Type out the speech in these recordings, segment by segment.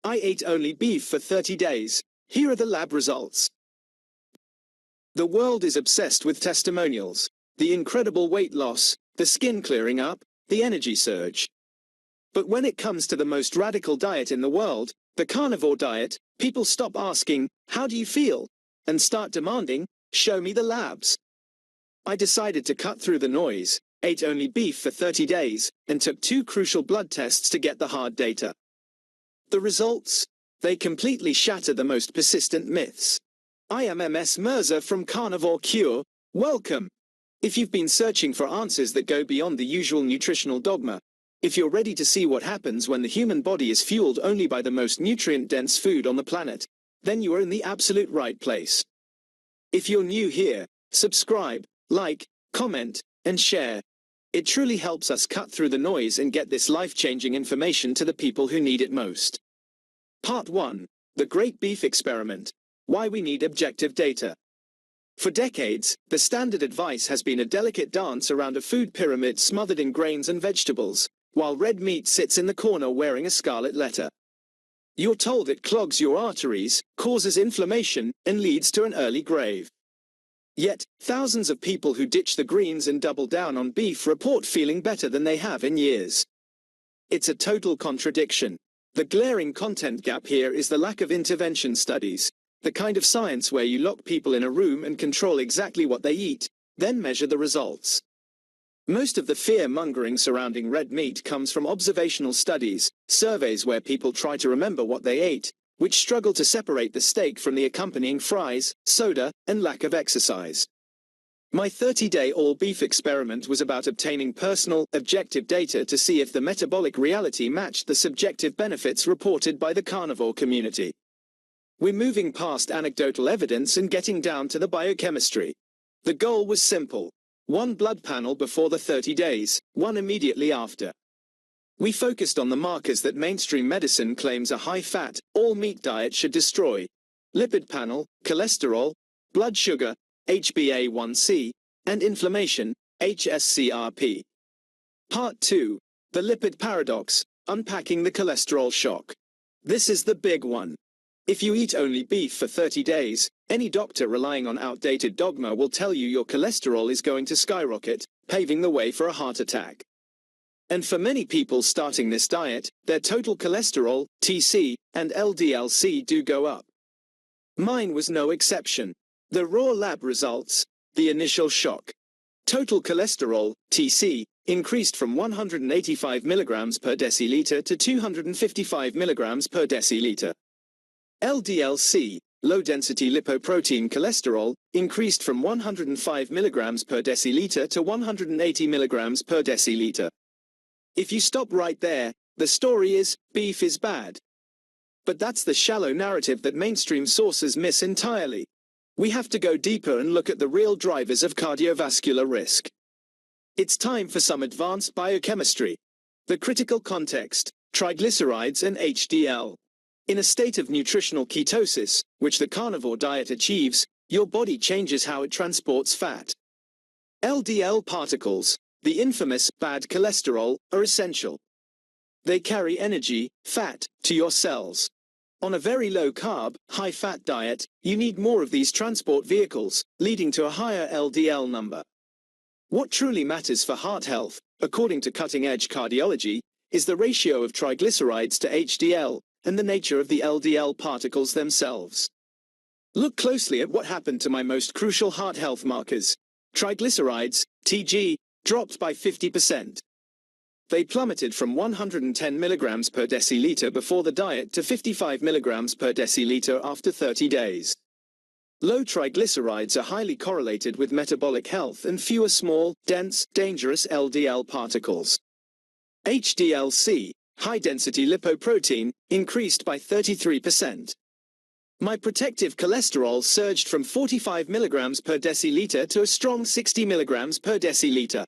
I ate only beef for 30 days. Here are the lab results. The world is obsessed with testimonials. The incredible weight loss, the skin clearing up, the energy surge. But when it comes to the most radical diet in the world, the carnivore diet, people stop asking, "How do you feel?" and start demanding, "Show me the labs." I decided to cut through the noise, ate only beef for 30 days, and took 2 crucial blood tests to get the hard data. The results? They completely shatter the most persistent myths. I am Mirza from Carnivore Cure. Welcome! If you've been searching for answers that go beyond the usual nutritional dogma, if you're ready to see what happens when the human body is fueled only by the most nutrient-dense food on the planet, then you are in the absolute right place. If you're new here, subscribe, like, comment, and share. It truly helps us cut through the noise and get this life-changing information to the people who need it most. Part 1. The Great Beef Experiment. Why we need objective data. For decades, the standard advice has been a delicate dance around a food pyramid smothered in grains and vegetables, while red meat sits in the corner wearing a scarlet letter. You're told it clogs your arteries, causes inflammation, and leads to an early grave. Yet, thousands of people who ditch the greens and double down on beef report feeling better than they have in years. It's a total contradiction. The glaring content gap here is the lack of intervention studies, the kind of science where you lock people in a room and control exactly what they eat, then measure the results. Most of the fear-mongering surrounding red meat comes from observational studies, surveys where people try to remember what they ate, which struggle to separate the steak from the accompanying fries, soda, and lack of exercise. My 30-day all-beef experiment was about obtaining personal, objective data to see if the metabolic reality matched the subjective benefits reported by the carnivore community. We're moving past anecdotal evidence and getting down to the biochemistry. The goal was simple. 1 blood panel before the 30 days, 1 immediately after. We focused on the markers that mainstream medicine claims a high-fat, all-meat diet should destroy: lipid panel, cholesterol, blood sugar, HbA1c, and inflammation, HSCRP. Part 2. The lipid paradox, unpacking the cholesterol shock. This is the big one. If you eat only beef for 30 days, any doctor relying on outdated dogma will tell you your cholesterol is going to skyrocket, paving the way for a heart attack. And for many people starting this diet, their total cholesterol, TC, and LDL-C do go up. Mine was no exception. The raw lab results, the initial shock. Total cholesterol, TC, increased from 185 mg per deciliter to 255 mg per deciliter. LDL-C, low-density lipoprotein cholesterol, increased from 105 mg per deciliter to 180 mg per deciliter. If you stop right there, the story is, beef is bad. But that's the shallow narrative that mainstream sources miss entirely. We have to go deeper and look at the real drivers of cardiovascular risk. It's time for some advanced biochemistry. The critical context, triglycerides and HDL. In a state of nutritional ketosis, which the carnivore diet achieves, your body changes how it transports fat. LDL particles, the infamous bad cholesterol, are essential. They carry energy, fat, to your cells. On a very low-carb, high-fat diet, you need more of these transport vehicles, leading to a higher LDL number. What truly matters for heart health, according to cutting-edge cardiology, is the ratio of triglycerides to HDL, and the nature of the LDL particles themselves. Look closely at what happened to my most crucial heart health markers. Triglycerides, TG, dropped by 50%. They plummeted from 110 mg per deciliter before the diet to 55 mg per deciliter after 30 days. Low triglycerides are highly correlated with metabolic health and fewer small, dense, dangerous LDL particles. HDL-C, high-density lipoprotein, increased by 33%. My protective cholesterol surged from 45 mg per deciliter to a strong 60 mg per deciliter.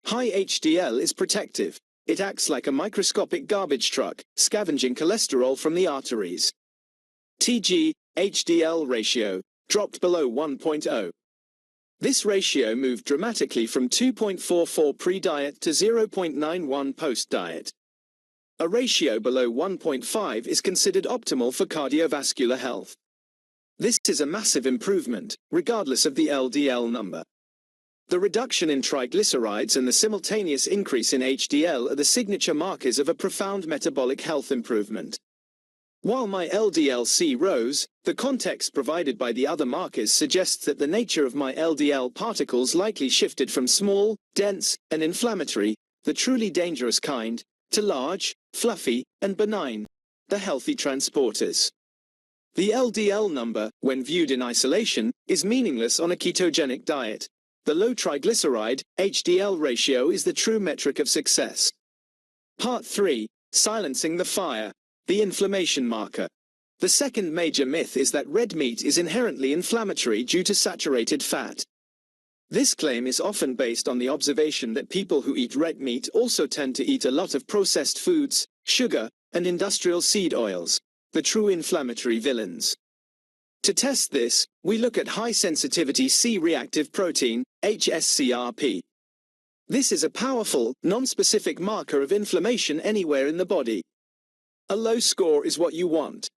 High HDL is protective. It acts like a microscopic garbage truck, scavenging cholesterol from the arteries. TG-HDL ratio dropped below 1.0. This ratio moved dramatically from 2.44 pre-diet to 0.91 post-diet. A ratio below 1.5 is considered optimal for cardiovascular health. This is a massive improvement, regardless of the LDL number. The reduction in triglycerides and the simultaneous increase in HDL are the signature markers of a profound metabolic health improvement. While my LDL-C rose, the context provided by the other markers suggests that the nature of my LDL particles likely shifted from small, dense, and inflammatory, the truly dangerous kind, to large, fluffy, and benign, the healthy transporters. The LDL number, when viewed in isolation, is meaningless on a ketogenic diet. The low triglyceride, HDL ratio is the true metric of success. Part 3. Silencing the fire. The inflammation marker. The second major myth is that red meat is inherently inflammatory due to saturated fat. This claim is often based on the observation that people who eat red meat also tend to eat a lot of processed foods, sugar, and industrial seed oils, the true inflammatory villains. To test this, we look at high-sensitivity C-reactive protein, HSCRP. This is a powerful, non-specific marker of inflammation anywhere in the body. A low score is what you want.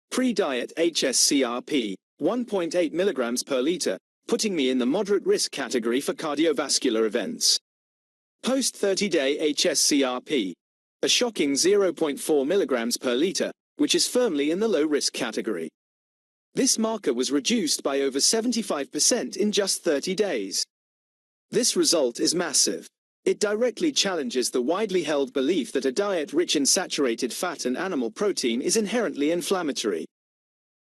Pre-diet HSCRP, 1.8 milligrams per liter, putting me in the moderate risk category for cardiovascular events. Post 30-day HSCRP, a shocking 0.4 milligrams per liter, which is firmly in the low risk category. This marker was reduced by over 75% in just 30 days. This result is massive. It directly challenges the widely held belief that a diet rich in saturated fat and animal protein is inherently inflammatory.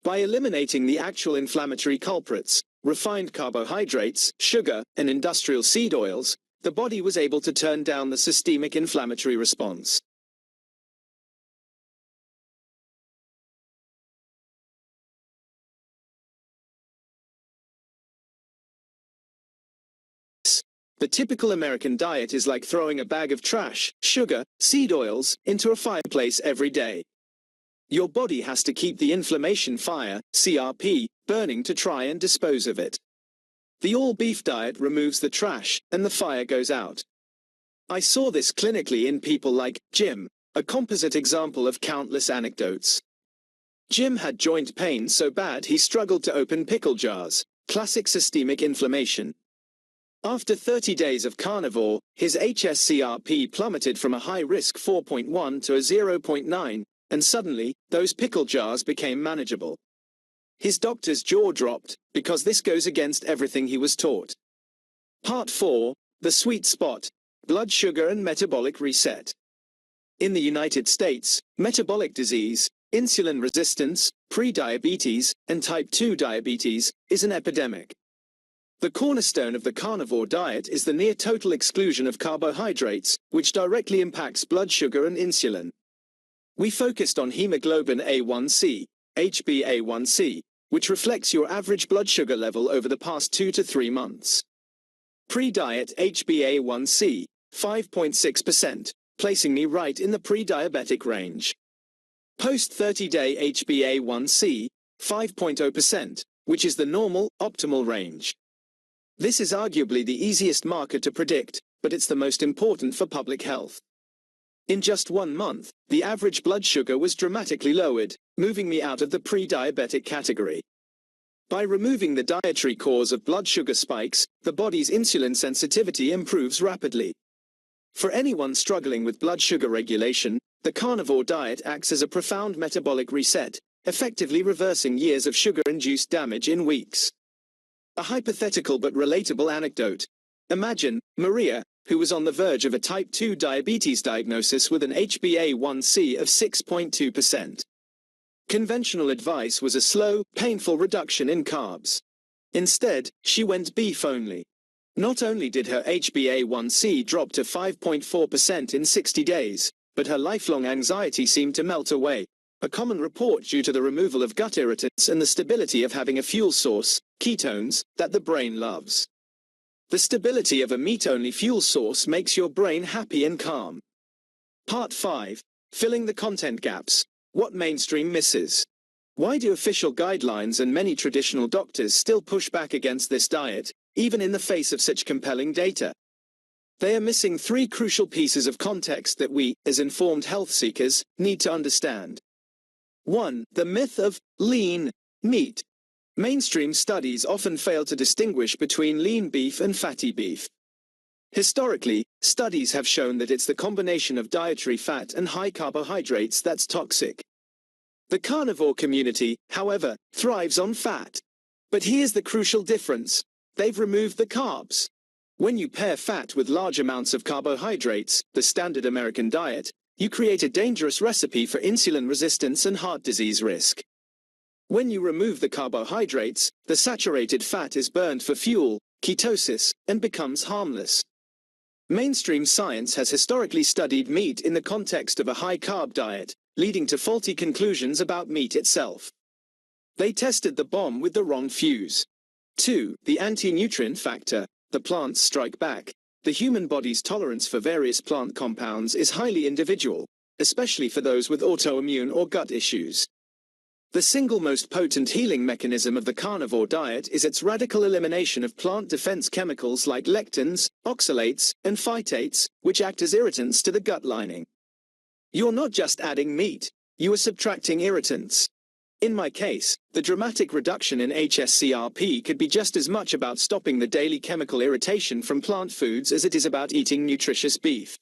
By eliminating the actual inflammatory culprits, refined carbohydrates, sugar, and industrial seed oils, the body was able to turn down the systemic inflammatory response. The typical American diet is like throwing a bag of trash, sugar, seed oils, into a fireplace every day. Your body has to keep the inflammation fire, CRP, burning to try and dispose of it. The all-beef diet removes the trash, and the fire goes out. I saw this clinically in people like Jim, a composite example of countless anecdotes. Jim had joint pain so bad he struggled to open pickle jars, classic systemic inflammation. After 30 days of carnivore, his HSCRP plummeted from a high-risk 4.1 to a 0.9, and suddenly, those pickle jars became manageable. His doctor's jaw dropped, because this goes against everything he was taught. Part 4. The sweet spot. Blood sugar and metabolic reset. In the United States, metabolic disease, insulin resistance, pre-diabetes, and type 2 diabetes, is an epidemic. The cornerstone of the carnivore diet is the near-total exclusion of carbohydrates, which directly impacts blood sugar and insulin. We focused on hemoglobin A1C, HbA1c, which reflects your average blood sugar level over the past 2 to 3 months. Pre-diet HbA1c, 5.6%, placing me right in the pre-diabetic range. Post-30-day HbA1c, 5.0%, which is the normal, optimal range. This is arguably the easiest marker to predict, but it's the most important for public health. In just 1 month, the average blood sugar was dramatically lowered, moving me out of the pre-diabetic category. By removing the dietary cause of blood sugar spikes, the body's insulin sensitivity improves rapidly. For anyone struggling with blood sugar regulation, the carnivore diet acts as a profound metabolic reset, effectively reversing years of sugar-induced damage in weeks. A hypothetical but relatable anecdote. Imagine Maria, who was on the verge of a type 2 diabetes diagnosis with an HbA1c of 6.2%. Conventional advice was a slow, painful reduction in carbs. Instead, she went beef only. Not only did her HbA1c drop to 5.4% in 60 days, but her lifelong anxiety seemed to melt away. A common report due to the removal of gut irritants and the stability of having a fuel source, ketones, that the brain loves. The stability of a meat-only fuel source makes your brain happy and calm. Part 5. Filling the content gaps. What mainstream misses. Why do official guidelines and many traditional doctors still push back against this diet, even in the face of such compelling data? They are missing three crucial pieces of context that we, as informed health seekers, need to understand. 1. The myth of lean meat. Mainstream studies often fail to distinguish between lean beef and fatty beef. Historically, studies have shown that it's the combination of dietary fat and high carbohydrates that's toxic. The carnivore community, however, thrives on fat. But here's the crucial difference. They've removed the carbs. When you pair fat with large amounts of carbohydrates, the standard American diet, you create a dangerous recipe for insulin resistance and heart disease risk. When you remove the carbohydrates, the saturated fat is burned for fuel, ketosis, and becomes harmless. Mainstream science has historically studied meat in the context of a high-carb diet, leading to faulty conclusions about meat itself. They tested the bomb with the wrong fuse. 2. The anti-nutrient factor. The plants strike back. The human body's tolerance for various plant compounds is highly individual, especially for those with autoimmune or gut issues. The single most potent healing mechanism of the carnivore diet is its radical elimination of plant defense chemicals like lectins, oxalates, and phytates, which act as irritants to the gut lining. You're not just adding meat, you are subtracting irritants. In my case, the dramatic reduction in HSCRP could be just as much about stopping the daily chemical irritation from plant foods as it is about eating nutritious beef.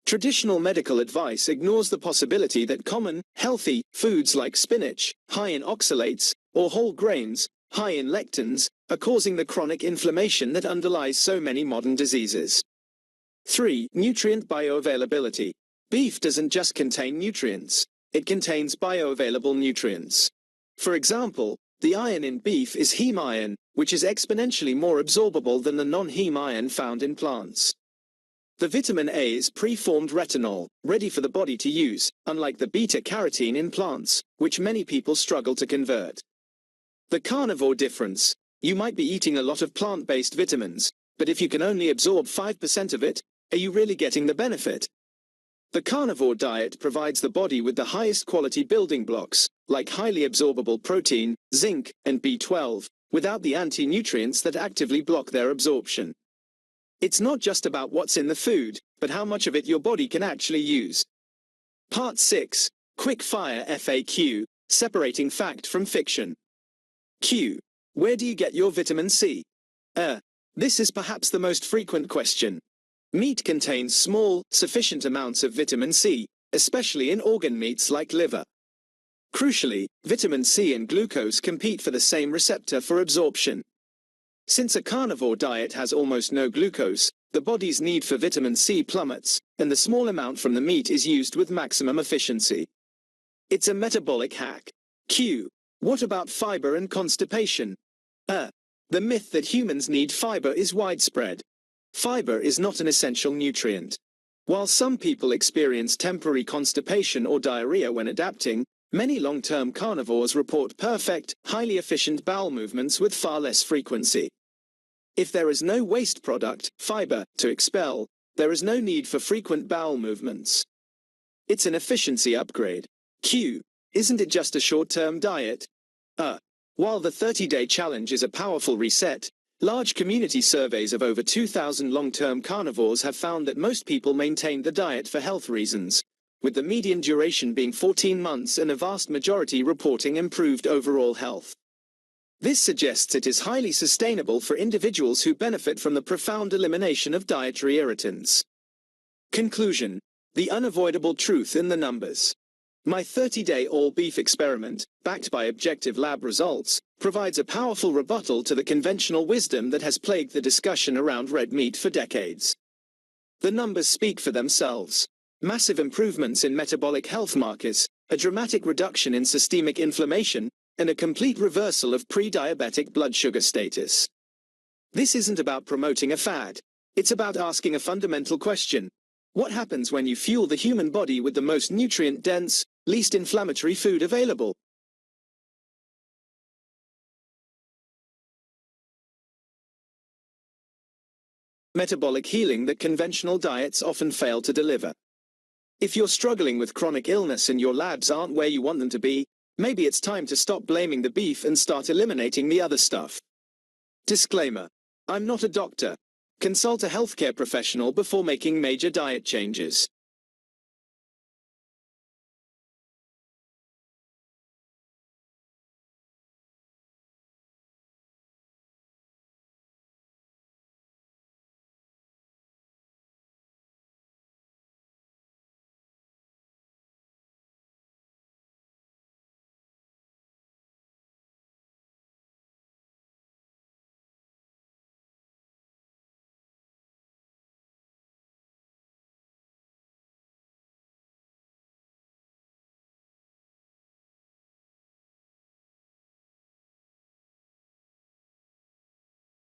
Traditional medical advice ignores the possibility that common, healthy foods like spinach, high in oxalates, or whole grains, high in lectins, are causing the chronic inflammation that underlies so many modern diseases. 3. Nutrient bioavailability. Beef doesn't just contain nutrients. It contains bioavailable nutrients. For example, the iron in beef is heme iron, which is exponentially more absorbable than the non-heme iron found in plants. The vitamin A is pre-formed retinol, ready for the body to use, unlike the beta-carotene in plants, which many people struggle to convert. The carnivore difference. You might be eating a lot of plant-based vitamins, but if you can only absorb 5% of it, are you really getting the benefit? The carnivore diet provides the body with the highest quality building blocks, like highly absorbable protein, zinc, and B12, without the anti-nutrients that actively block their absorption. It's not just about what's in the food, but how much of it your body can actually use. Part 6. Quick Fire FAQ, Separating Fact from Fiction. Q. Where do you get your vitamin C? This is perhaps the most frequent question. Meat contains small, sufficient amounts of vitamin C, especially in organ meats like liver. Crucially, vitamin C and glucose compete for the same receptor for absorption. Since a carnivore diet has almost no glucose, the body's need for vitamin C plummets, and the small amount from the meat is used with maximum efficiency. It's a metabolic hack. Q. What about fiber and constipation? The myth that humans need fiber is widespread. Fiber is not an essential nutrient. While some people experience temporary constipation or diarrhea when adapting, many long-term carnivores report perfect, highly efficient bowel movements with far less frequency. If there is no waste product, fiber, to expel, there is no need for frequent bowel movements. It's an efficiency upgrade. Q. Isn't it just a short-term diet? While the 30-day challenge is a powerful reset, large community surveys of over 2,000 long-term carnivores have found that most people maintain the diet for health reasons, with the median duration being 14 months and a vast majority reporting improved overall health. This suggests it is highly sustainable for individuals who benefit from the profound elimination of dietary irritants. Conclusion. The unavoidable truth in the numbers. My 30-day all-beef experiment, backed by objective lab results, provides a powerful rebuttal to the conventional wisdom that has plagued the discussion around red meat for decades. The numbers speak for themselves. Massive improvements in metabolic health markers, a dramatic reduction in systemic inflammation, and a complete reversal of pre-diabetic blood sugar status. This isn't about promoting a fad. It's about asking a fundamental question. What happens when you fuel the human body with the most nutrient-dense, least inflammatory food available? Metabolic healing that conventional diets often fail to deliver. If you're struggling with chronic illness and your labs aren't where you want them to be, maybe it's time to stop blaming the beef and start eliminating the other stuff. Disclaimer. I'm not a doctor. Consult a healthcare professional before making major diet changes.